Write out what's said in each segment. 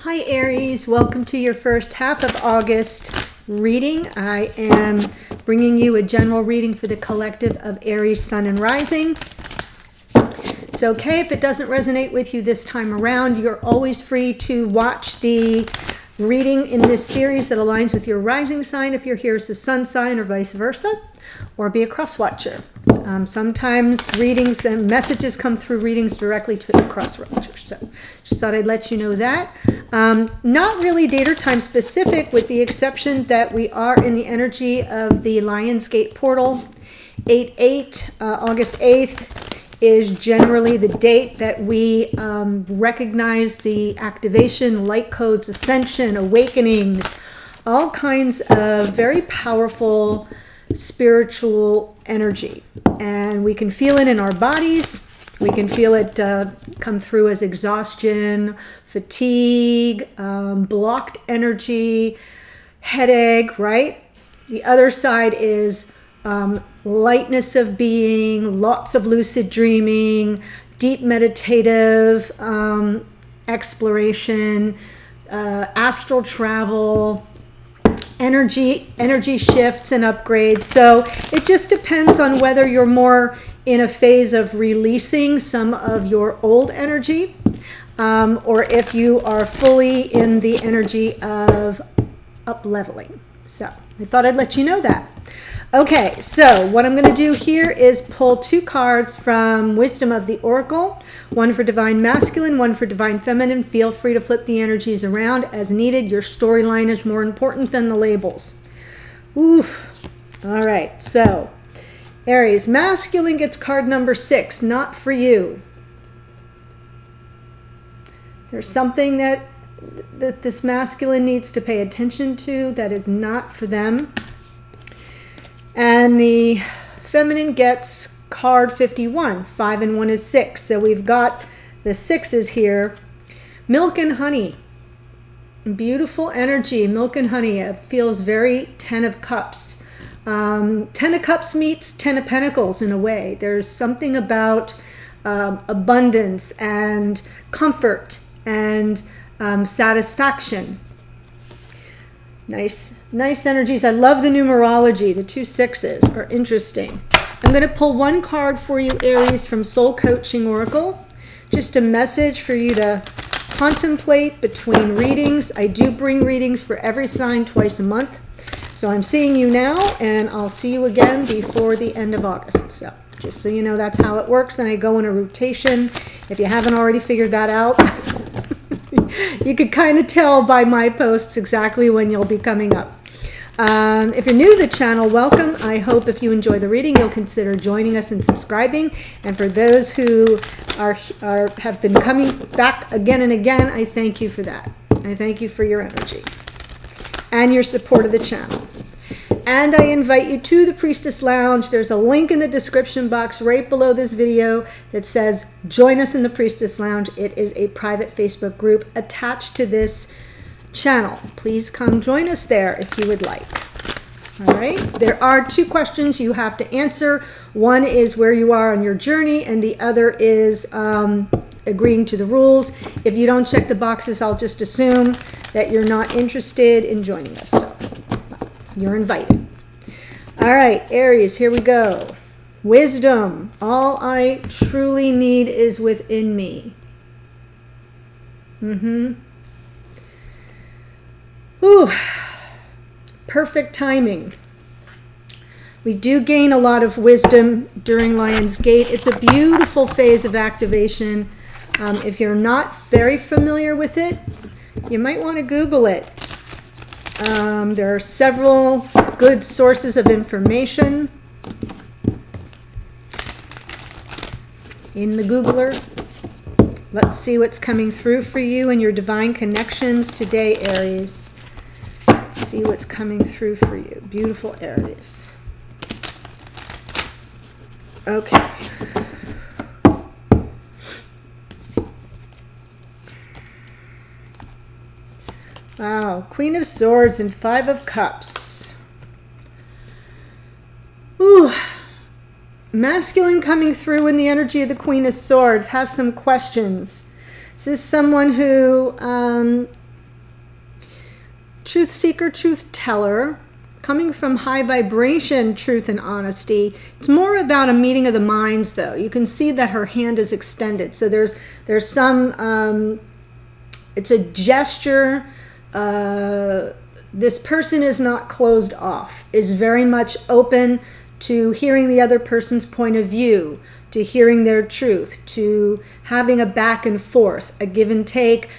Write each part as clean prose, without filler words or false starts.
Hi Aries, welcome to your first half of August reading. I am bringing you a general reading for the collective of Aries, Sun, and Rising. It's okay if it doesn't resonate with you this time around. You're always free to watch the reading in this series that aligns with your rising sign if you're here as a sun sign or vice versa, or be a cross watcher. Sometimes readings and messages come through readings directly to the cross watcher. So just thought I'd let you know that. Not really date or time specific, with the exception that we are in the energy of the Lionsgate portal. 8/8, August 8th is generally the date that we recognize the activation, light codes, ascension, awakenings, all kinds of very powerful spiritual energy. And we can feel it in our bodies. We can feel it come through as exhaustion, fatigue, blocked energy, headache, right? The other side is lightness of being, lots of lucid dreaming, deep meditative exploration, astral travel, energy shifts and upgrades. So it just depends on whether you're more in a phase of releasing some of your old energy, or if you are fully in the energy of up-leveling. So I thought I'd let you know that. Okay, so what I'm going to do here is pull two cards from Wisdom of the Oracle, one for Divine Masculine, one for Divine Feminine. Feel free to flip the energies around as needed. Your storyline is more important than the labels. Oof. All right, so Aries, Masculine gets card number 6, not for you. There's something that this masculine needs to pay attention to that is not for them. And the feminine gets card 51. 5 and 1 is 6. So we've got the 6s here. Milk and honey. Beautiful energy. Milk and honey. It feels very 10 of Cups. 10 of Cups meets 10 of Pentacles in a way. There's something about abundance and comfort and satisfaction. Nice energies. I love the numerology. The 2 6s are interesting. I'm going to pull one card for you, Aries, from Soul Coaching Oracle. Just a message for you to contemplate between readings. I do bring readings for every sign twice a month. So I'm seeing you now, and I'll see you again before the end of August. So just so you know, that's how it works, and I go in a rotation. If you haven't already figured that out, you could kind of tell by my posts exactly when you'll be coming up. If you're new to the channel, welcome. I hope if you enjoy the reading, you'll consider joining us and subscribing. And for those who have been coming back again and again, I thank you for that. I thank you for your energy and your support of the channel. And I invite you to the Priestess Lounge. There's a link in the description box right below this video that says join us in the Priestess Lounge. It is a private Facebook group attached to this channel. Please come join us there if you would like. All right. There are 2 questions you have to answer. One is where you are on your journey, and the other is agreeing to the rules. If you don't check the boxes, I'll just assume that you're not interested in joining us. So you're invited. All right, Aries, here we go. Wisdom. All I truly need is within me. Ooh. Perfect timing. We do gain a lot of wisdom during Lionsgate. It's a beautiful phase of activation. If you're not very familiar with it, you might want to Google it. There are several good sources of information in the Googler. Let's see what's coming through for you and your divine connections today, Aries. Let's see what's coming through for you. Beautiful Aries. Okay. Wow, Queen of Swords and 5 of Cups. Ooh, masculine coming through in the energy of the Queen of Swords has some questions. This is someone who truth seeker, truth teller, coming from high vibration truth and honesty. It's more about a meeting of the minds, though. You can see that her hand is extended. So there's some, it's a gesture. This person is not closed off, is very much open to hearing the other person's point of view, to hearing their truth, to having a back and forth, a give and take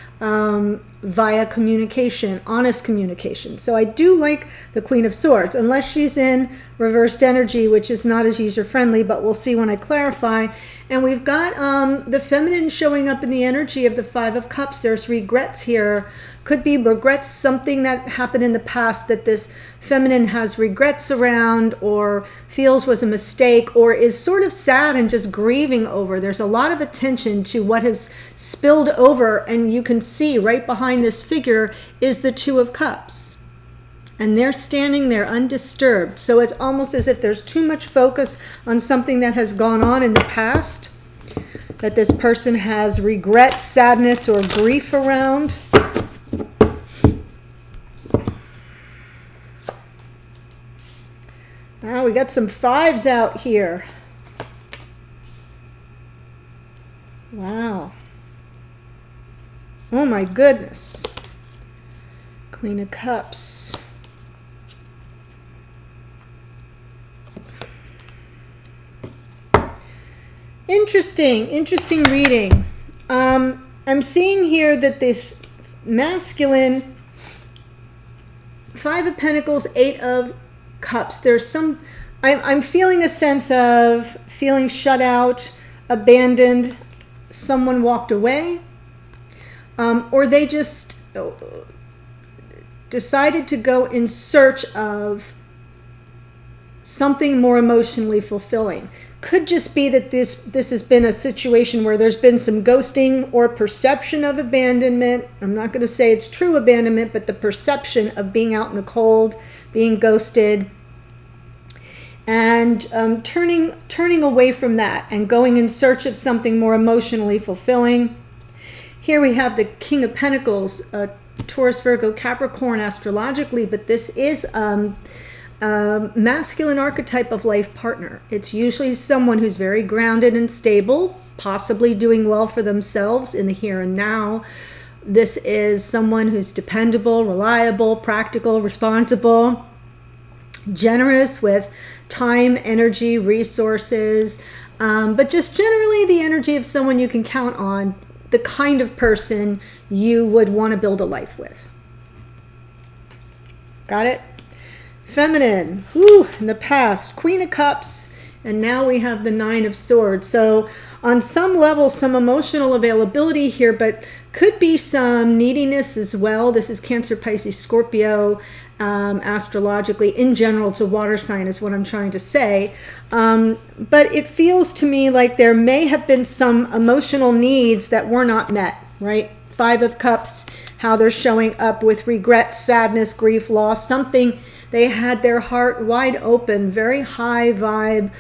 via communication, honest communication. So I do like the Queen of Swords, unless she's in reversed energy, which is not as user-friendly, but we'll see when I clarify. And we've got the feminine showing up in the energy of the Five of Cups. There's regrets here. Could be regrets, something that happened in the past that this feminine has regrets around, or feels was a mistake, or is sort of sad and just grieving over. There's a lot of attention to what has spilled over, and you can see right behind this figure is the Two of Cups. And they're standing there undisturbed. So it's almost as if there's too much focus on something that has gone on in the past, that this person has regret, sadness, or grief around. Now we got some fives out here. Wow. Oh my goodness. Queen of Cups. Interesting reading. I'm seeing here that this masculine, Five of Pentacles, Eight of Cups, there's some, I'm feeling a sense of feeling shut out, abandoned, someone walked away, or they just decided to go in search of something more emotionally fulfilling. Could just be that this has been a situation where there's been some ghosting or perception of abandonment. I'm not going to say it's true abandonment, but the perception of being out in the cold, being ghosted, and turning away from that and going in search of something more emotionally fulfilling. Here we have the King of Pentacles, Taurus, Virgo, Capricorn astrologically, but this is masculine archetype of life partner. It's usually someone who's very grounded and stable, possibly doing well for themselves in the here and now. This is someone who's dependable, reliable, practical, responsible, generous with time, energy, resources, but just generally the energy of someone you can count on, the kind of person you would want to build a life with. Got it? Feminine, in the past, Queen of Cups, and now we have the Nine of Swords. So on some level, some emotional availability here, but could be some neediness as well. This is Cancer, Pisces, Scorpio, astrologically. In general, it's a water sign is what I'm trying to say. But it feels to me like there may have been some emotional needs that were not met, right? Five of Cups, how they're showing up with regret, sadness, grief, loss, something. They had their heart wide open, very high vibe,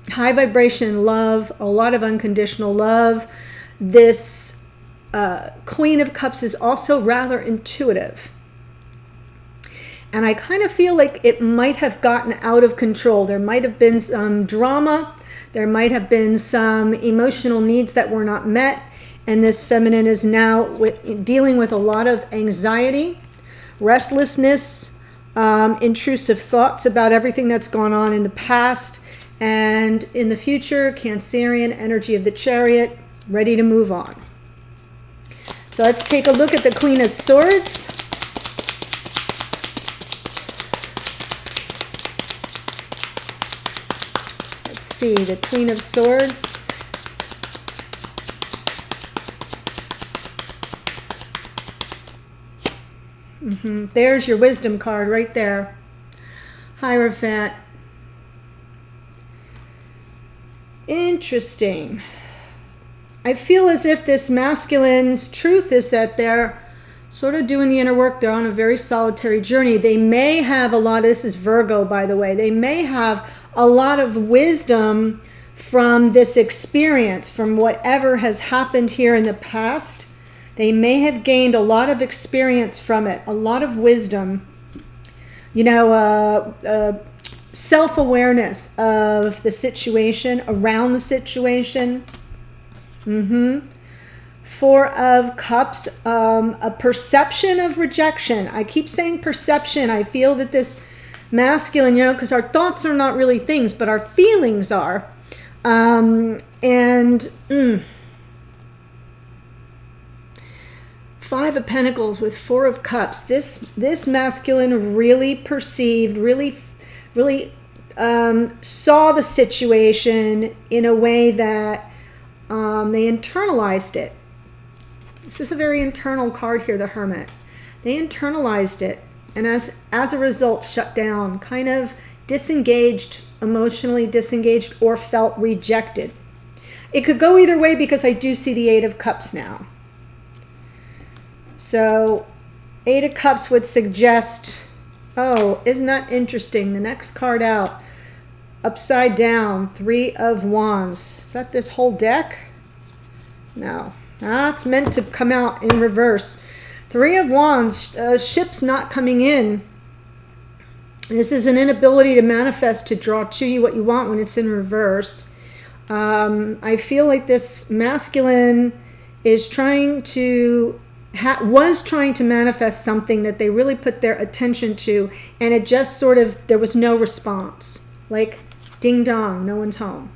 high vibration love, a lot of unconditional love. This Queen of Cups is also rather intuitive. And I kind of feel like it might have gotten out of control. There might have been some drama. There might have been some emotional needs that were not met. And this feminine is now dealing with a lot of anxiety, restlessness, intrusive thoughts about everything that's gone on in the past and in the future. Cancerian energy of the Chariot, ready to move on. So let's take a look at the Queen of Swords. Let's see, the Queen of Swords. There's your wisdom card right there. Hierophant. Interesting. I feel as if this masculine's truth is that they're sort of doing the inner work. They're on a very solitary journey. They may have a lot, this is Virgo, by the way, they may have a lot of wisdom from this experience, from whatever has happened here in the past. They may have gained a lot of experience from it, a lot of wisdom, you know, self-awareness of the situation, around the situation. Four of Cups, a perception of rejection. I keep saying perception. I feel that this masculine, you know, because our thoughts are not really things, but our feelings are. Five of Pentacles with Four of Cups. This masculine really perceived, really saw the situation in a way that they internalized it. This is a very internal card here, the Hermit. They internalized it, and as a result, shut down, kind of disengaged, emotionally disengaged, or felt rejected. It could go either way because I do see the Eight of Cups now. So, Eight of Cups would suggest, oh, isn't that interesting? The next card out, upside down, Three of Wands. Is that this whole deck? No. That's meant to come out in reverse. Three of Wands, ships not coming in. This is an inability to manifest, to draw to you what you want when it's in reverse. I feel like this masculine is trying to, was trying to manifest something that they really put their attention to, and it just sort of, there was no response. Like, ding dong, no one's home.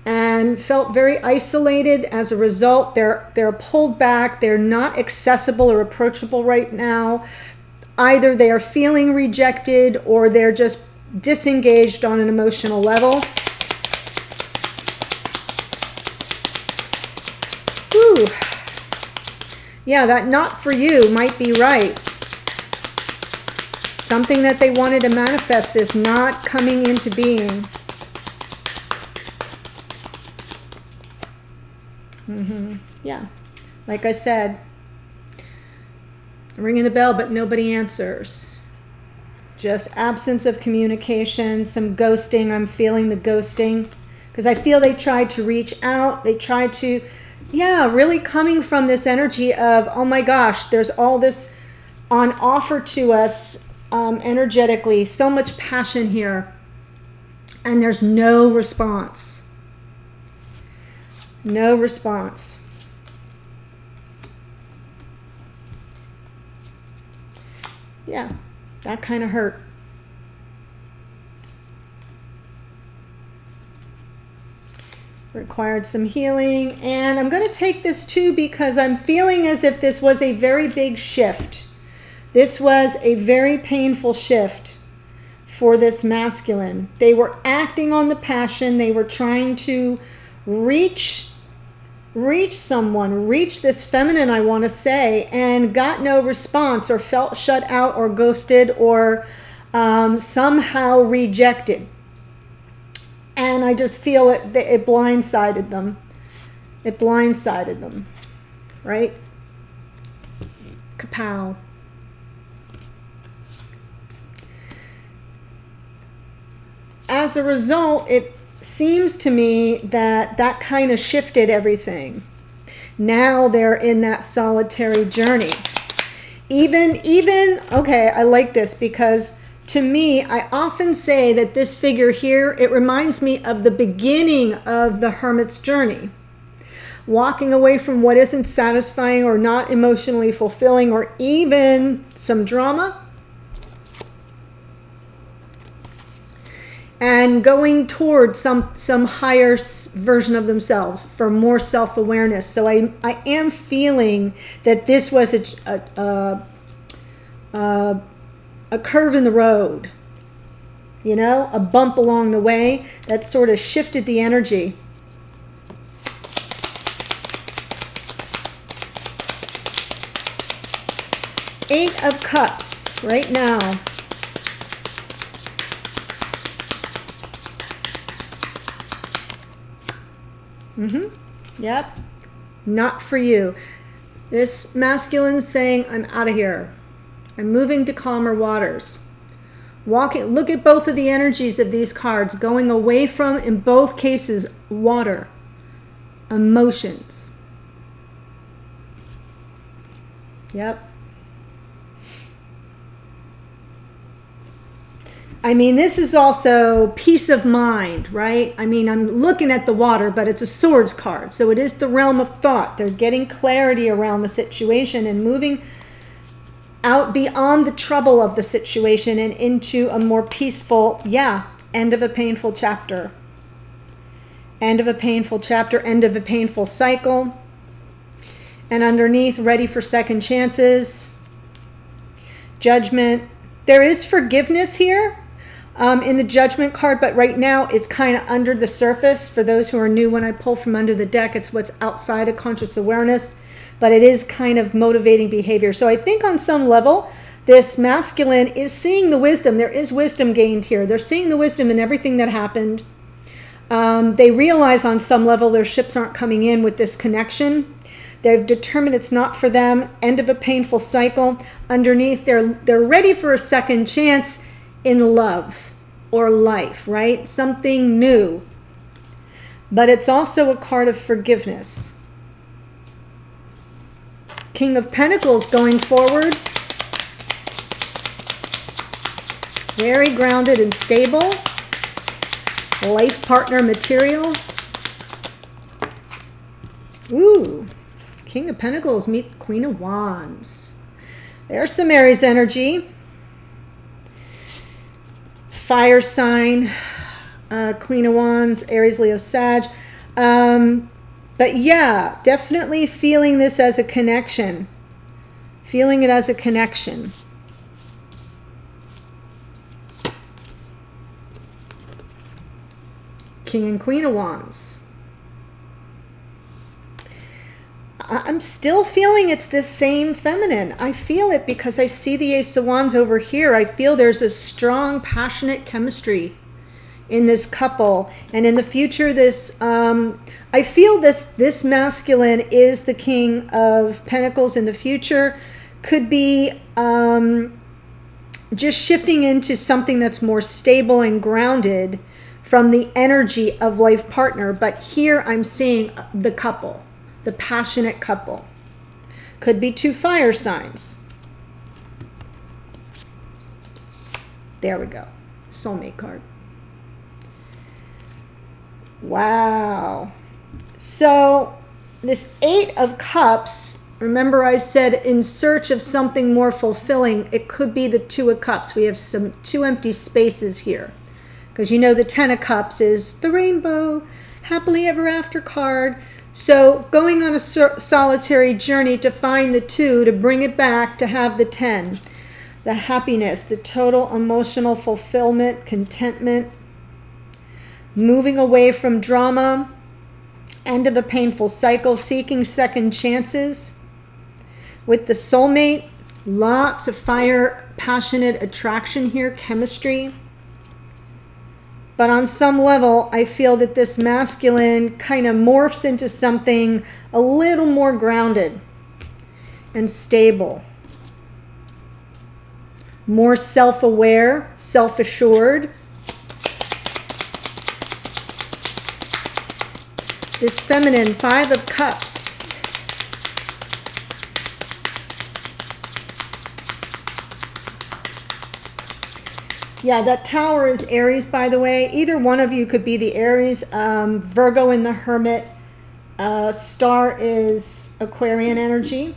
And felt very isolated as a result. They're pulled back. They're not accessible or approachable right now. Either they are feeling rejected or they're just disengaged on an emotional level. Whew. Yeah, that not for you might be right. Something that they wanted to manifest is not coming into being. Yeah, like I said, ringing the bell, but nobody answers. Just absence of communication, some ghosting. I'm feeling the ghosting because I feel they tried to reach out. They tried to, yeah, really coming from this energy of, oh my gosh, there's all this on offer to us energetically, so much passion here, and there's no response. No response. Yeah, that kind of hurt. Required some healing. And I'm going to take this too because I'm feeling as if this was a very big shift. This was a very painful shift for this masculine. They were acting on the passion. They were trying to reach someone, reach this feminine, I want to say, and got no response, or felt shut out or ghosted, or somehow rejected. And I just feel it blindsided them. It blindsided them, right? Kapow. As a result, it seems to me that kind of shifted everything. Now they're in that solitary journey. Even okay, I like this because to me, I often say that this figure here, it reminds me of the beginning of the Hermit's journey. Walking away from what isn't satisfying or not emotionally fulfilling, or even some drama, and going towards some higher version of themselves for more self-awareness. So I am feeling that this was a curve in the road, you know, a bump along the way that sort of shifted the energy. Eight of Cups right now. Yep. Not for you. This masculine saying, I'm out of here. I'm moving to calmer waters. Walking. Look at both of the energies of these cards. Going away from, in both cases, water. Emotions. Yep. I mean, this is also peace of mind, right? I mean, I'm looking at the water, but it's a swords card. So it is the realm of thought. They're getting clarity around the situation and moving out beyond the trouble of the situation and into a more peaceful, end of a painful chapter. End of a painful chapter, end of a painful cycle. And underneath, ready for second chances. Judgment. There is forgiveness here. In the Judgment card, but right now it's kind of under the surface. For those who are new, when I pull from under the deck, it's what's outside of conscious awareness, but it is kind of motivating behavior. So I think on some level, this masculine is seeing the wisdom. There is wisdom gained here. They're seeing the wisdom in everything that happened. They realize on some level their ships aren't coming in with this connection. They've determined it's not for them. End of a painful cycle. Underneath, they're ready for a second chance in love or life, right? Something new. But it's also a card of forgiveness. King of Pentacles going forward. Very grounded and stable. Life partner material. Ooh. King of Pentacles meet Queen of Wands. There's some Aries energy. Fire sign, Queen of Wands, Aries, Leo, Sag. But yeah, definitely feeling this as a connection. Feeling it as a connection. King and Queen of Wands. I'm still feeling it's this same feminine. I feel it because I see the Ace of Wands over here. I feel there's a strong, passionate chemistry in this couple. And in the future, this I feel this masculine is the King of Pentacles in the future. Could be just shifting into something that's more stable and grounded from the energy of life partner. But here I'm seeing the couple. The passionate couple. Could be two fire signs. There we go. Soulmate card. Wow. So this Eight of Cups, remember I said in search of something more fulfilling, it could be the Two of Cups. We have two empty spaces here. Because you know the Ten of Cups is the rainbow, happily ever after card. So going on a solitary journey to find the two, to bring it back, to have the 10. The happiness, the total emotional fulfillment, contentment. Moving away from drama. End of a painful cycle, seeking second chances. With the soulmate, lots of fire, passionate attraction here, chemistry. But on some level, I feel that this masculine kind of morphs into something a little more grounded and stable. More self-aware, self-assured. This feminine, Five of Cups. Yeah, that Tower is Aries, by the way. Either one of you could be the Aries. Virgo in the Hermit. Star is Aquarian energy.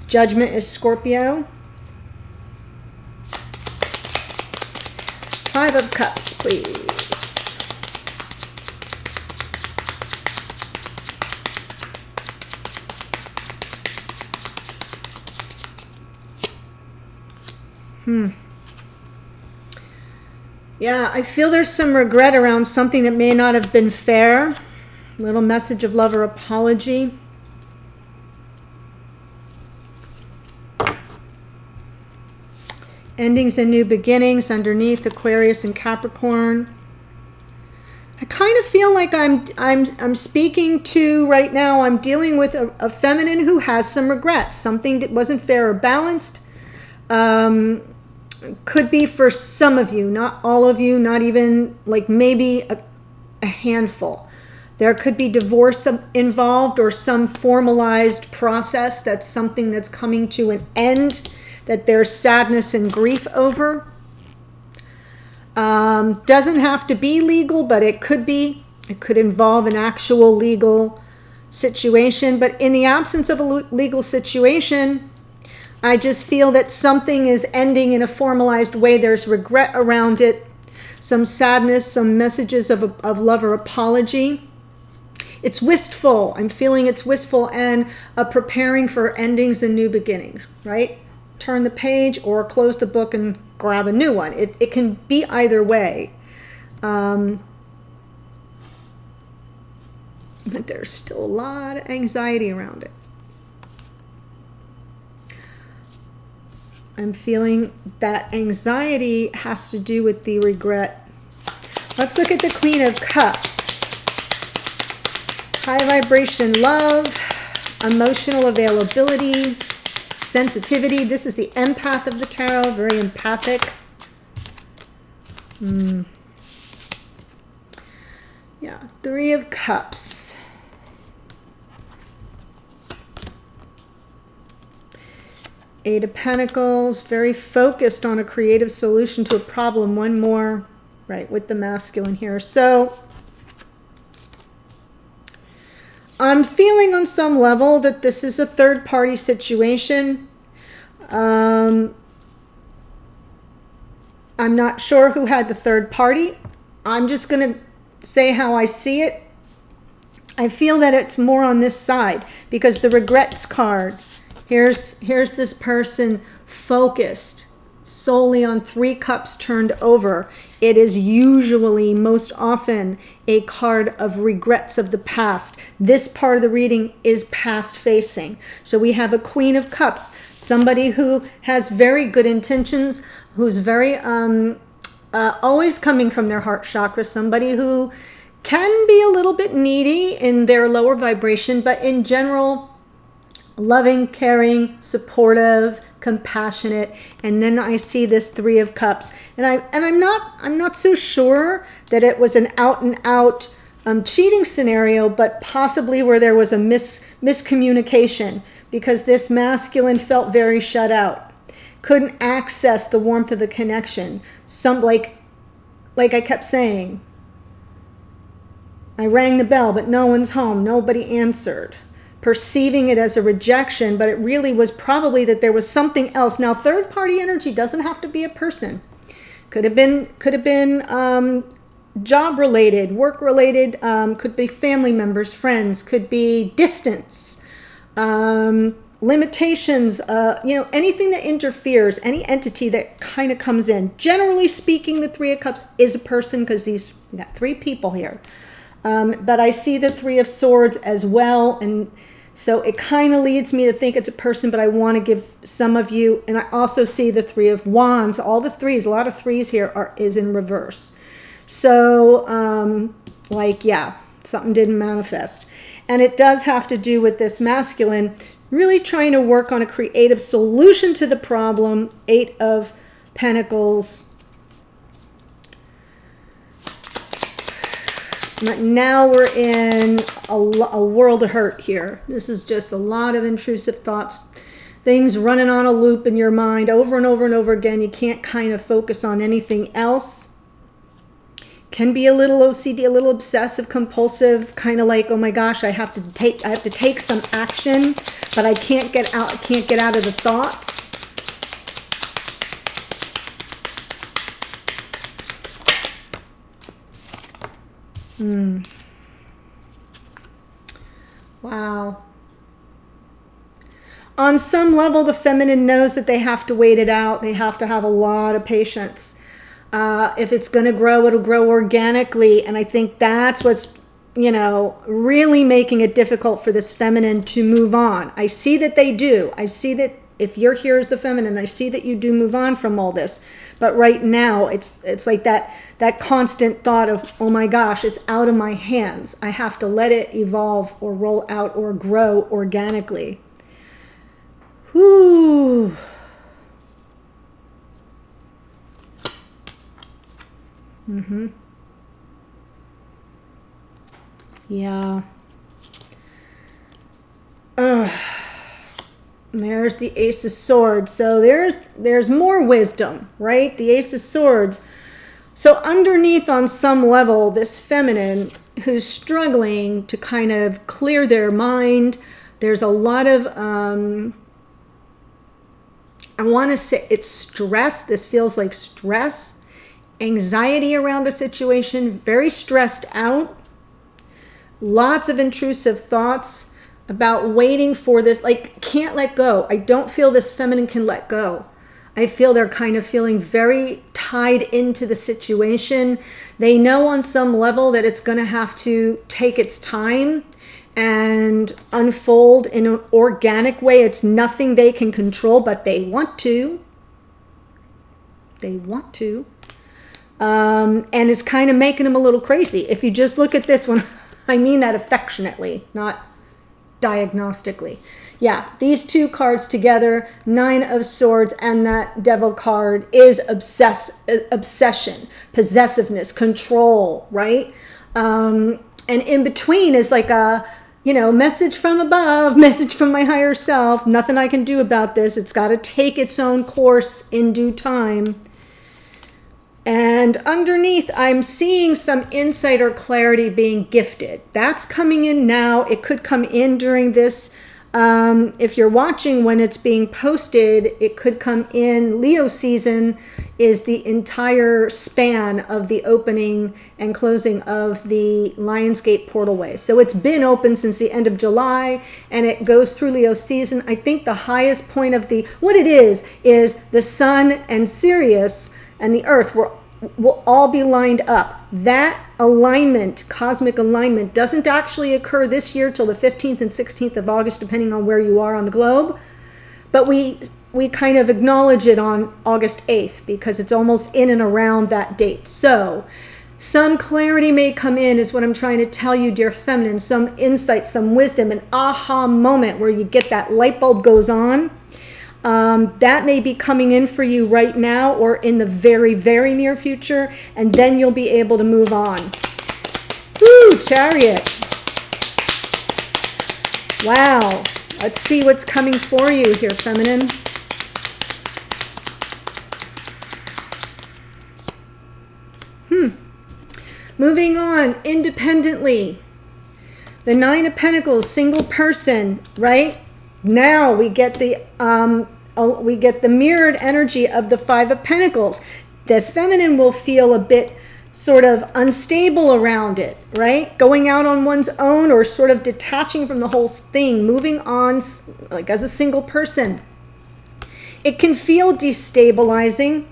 Judgment is Scorpio. Five of Cups, please. Yeah, I feel there's some regret around something that may not have been fair. A little message of love or apology. Endings and new beginnings underneath Aquarius and Capricorn. I kind of feel like I'm speaking to right now. I'm dealing with a feminine who has some regrets. Something that wasn't fair or balanced. Could be for some of you, not all of you, not even like maybe a handful. There could be divorce involved or some formalized process. That's something that's coming to an end, that there's sadness and grief over. Doesn't have to be legal, but it could be. It could involve an actual legal situation. But in the absence of a legal situation, I just feel that something is ending in a formalized way. There's regret around it, some sadness, some messages of love or apology. It's wistful. I'm feeling it's wistful and preparing for endings and new beginnings, right? Turn the page or close the book and grab a new one. It can be either way. But there's still a lot of anxiety around it. I'm feeling that anxiety has to do with the regret. Let's look at the Queen of Cups. High vibration love, emotional availability, sensitivity. This is the empath of the tarot, very empathic. Yeah, Three of Cups. Eight of Pentacles, very focused on a creative solution to a problem. One more, right, with the masculine here. So I'm feeling on some level that this is a third-party situation. I'm not sure who had the third party. I'm just going to say how I see it. I feel that it's more on this side because the regrets card. Here's this person focused solely on Three Cups turned over. It is usually, most often, a card of regrets of the past. This part of the reading is past facing. So we have a Queen of Cups, somebody who has very good intentions, who's very always coming from their heart chakra, somebody who can be a little bit needy in their lower vibration, but in general, loving, caring, supportive, compassionate. And then I see this Three of Cups, and I'm not so sure that it was an out and out cheating scenario, but possibly where there was a miscommunication, because this masculine felt very shut out, couldn't access the warmth of the connection. Some like I kept saying, I rang the bell, but no one's home. Nobody answered. Perceiving it as a rejection, but it really was probably that there was something else. Now, third-party energy doesn't have to be a person. Could have been job-related, work-related. Could be family members, friends. Could be distance, limitations. Anything that interferes, any entity that kind of comes in. Generally speaking, the Three of Cups is a person because we got three people here. But I see the Three of Swords as well, and so it kind of leads me to think it's a person, but I want to give some of you, and I also see the Three of Wands. All the threes, a lot of threes here is in reverse. So, something didn't manifest. And it does have to do with this masculine really trying to work on a creative solution to the problem. Eight of Pentacles. Now we're in a world of hurt here. This is just a lot of intrusive thoughts, things running on a loop in your mind over and over and over again. You can't kind of focus on anything else. Can be a little OCD, a little obsessive compulsive, kind of like, oh my gosh, I have to take some action, but I can't get out of the thoughts. Wow. On some level, the feminine knows that they have to wait it out. They have to have a lot of patience. If it's going to grow, it'll grow organically. And I think that's what's, really making it difficult for this feminine to move on. I see that they do. I see that if you're here as the feminine, I see that you do move on from all this. But right now, it's like that constant thought of, oh my gosh, it's out of my hands. I have to let it evolve or roll out or grow organically. Whew. Yeah. Ugh. There's the Ace of Swords. So there's more wisdom, right? The Ace of Swords. So underneath on some level, this feminine who's struggling to kind of clear their mind, there's a lot of, I want to say it's stress. This feels like stress, anxiety around a situation, very stressed out, lots of intrusive thoughts about waiting for this, like can't let go. I don't feel this feminine can let go. I feel they're kind of feeling very tied into the situation. They know on some level that it's going to have to take its time and unfold in an organic way. It's nothing they can control, but they want to. They want to. And it's kind of making them a little crazy. If you just look at this one, I mean that affectionately, not diagnostically. Yeah, these two cards together, Nine of Swords and that Devil card, is obsession, possessiveness, control, right? And in between is like a, message from above, message from my higher self. Nothing I can do about this. It's got to take its own course in due time. And underneath, I'm seeing some insight or clarity being gifted. That's coming in now. It could come in during this. If you're watching when it's being posted, it could come in. Leo season is the entire span of the opening and closing of the Lionsgate portalway. So it's been open since the end of July, and it goes through Leo season. I think the highest point of what it is the sun and Sirius and the earth will all be lined up. That alignment, cosmic alignment, doesn't actually occur this year till the 15th and 16th of August, depending on where you are on the globe. But we kind of acknowledge it on August 8th because it's almost in and around that date. So some clarity may come in, is what I'm trying to tell you, dear feminine. Some insight, some wisdom, an aha moment where you get that light bulb goes on. That may be coming in for you right now or in the very, very near future, and then you'll be able to move on. Woo, Chariot. Wow. Let's see what's coming for you here, feminine. Moving on, independently. The Nine of Pentacles, single person, right? Now we get the mirrored energy of the Five of Pentacles. The feminine will feel a bit sort of unstable around it, right? Going out on one's own or sort of detaching from the whole thing, moving on like as a single person. It can feel destabilizing.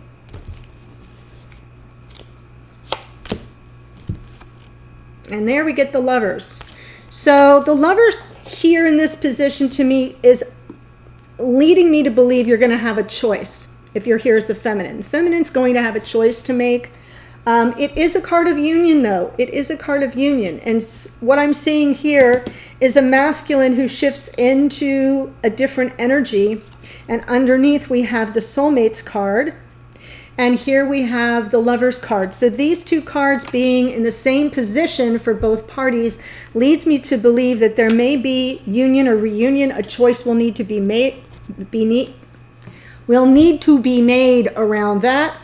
And there we get the Lovers. So the Lovers here in this position to me is leading me to believe you're going to have a choice. If you're here as the feminine, feminine's going to have a choice to make. It is a card of union, though. It is a card of union. And what I'm seeing here is a masculine who shifts into a different energy. And underneath we have the Soulmates card. And here we have the Lovers card. So these two cards being in the same position for both parties leads me to believe that there may be union or reunion. A choice will need to be made. Will need to be made around that.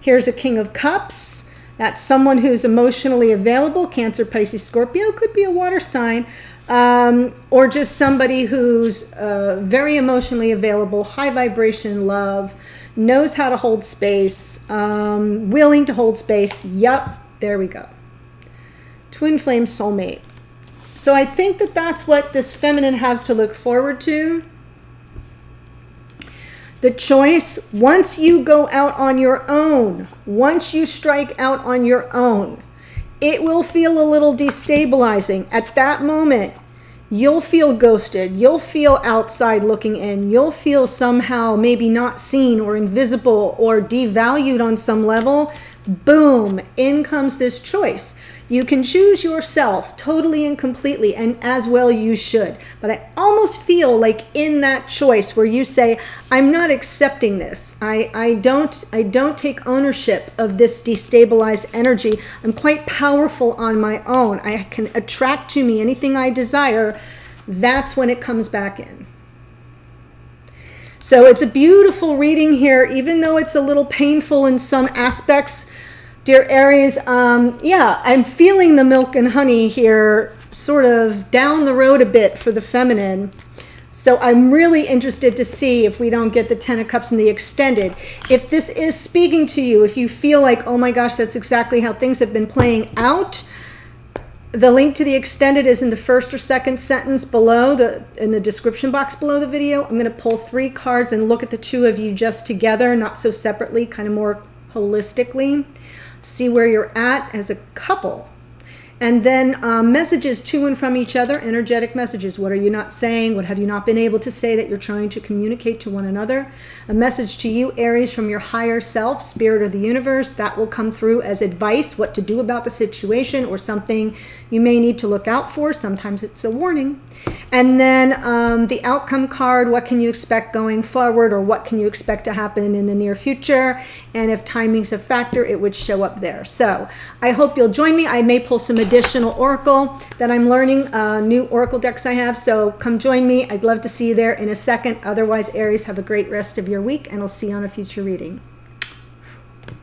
Here's a King of Cups. That's someone who's emotionally available. Cancer, Pisces, Scorpio. Could be a water sign. Or just somebody who's very emotionally available, high vibration love, knows how to hold space, willing to hold space. Yup, there we go. Twin flame soulmate. So I think that that's what this feminine has to look forward to. The choice, once you go out on your own, once you strike out on your own, it will feel a little destabilizing. At that moment, you'll feel ghosted. You'll feel outside looking in. You'll feel somehow maybe not seen or invisible or devalued on some level. Boom, in comes this choice. You can choose yourself totally and completely, and as well you should. But I almost feel like in that choice where you say, I'm not accepting this. I don't take ownership of this destabilized energy. I'm quite powerful on my own. I can attract to me anything I desire. That's when it comes back in. So it's a beautiful reading here, even though it's a little painful in some aspects. Dear Aries, yeah, I'm feeling the milk and honey here sort of down the road a bit for the feminine. So I'm really interested to see if we don't get the Ten of Cups in the extended. If this is speaking to you, if you feel like, oh my gosh, that's exactly how things have been playing out, the link to the extended is in the first or second sentence below, in the description box below the video. I'm going to pull 3 cards and look at the two of you just together, not so separately, kind of more holistically. See where you're at as a couple. And then messages to and from each other, energetic messages. What are you not saying? What have you not been able to say that you're trying to communicate to one another? A message to you, Aries, from your higher self, spirit of the universe. That will come through as advice, what to do about the situation or something you may need to look out for. Sometimes it's a warning. And then the outcome card, what can you expect going forward, or what can you expect to happen in the near future? And if timing's a factor, it would show up there. So I hope you'll join me. I may pull some additional oracle that I'm learning, new oracle decks I have. So come join me. I'd love to see you there in a second. Otherwise, Aries, have a great rest of your week, and I'll see you on a future reading.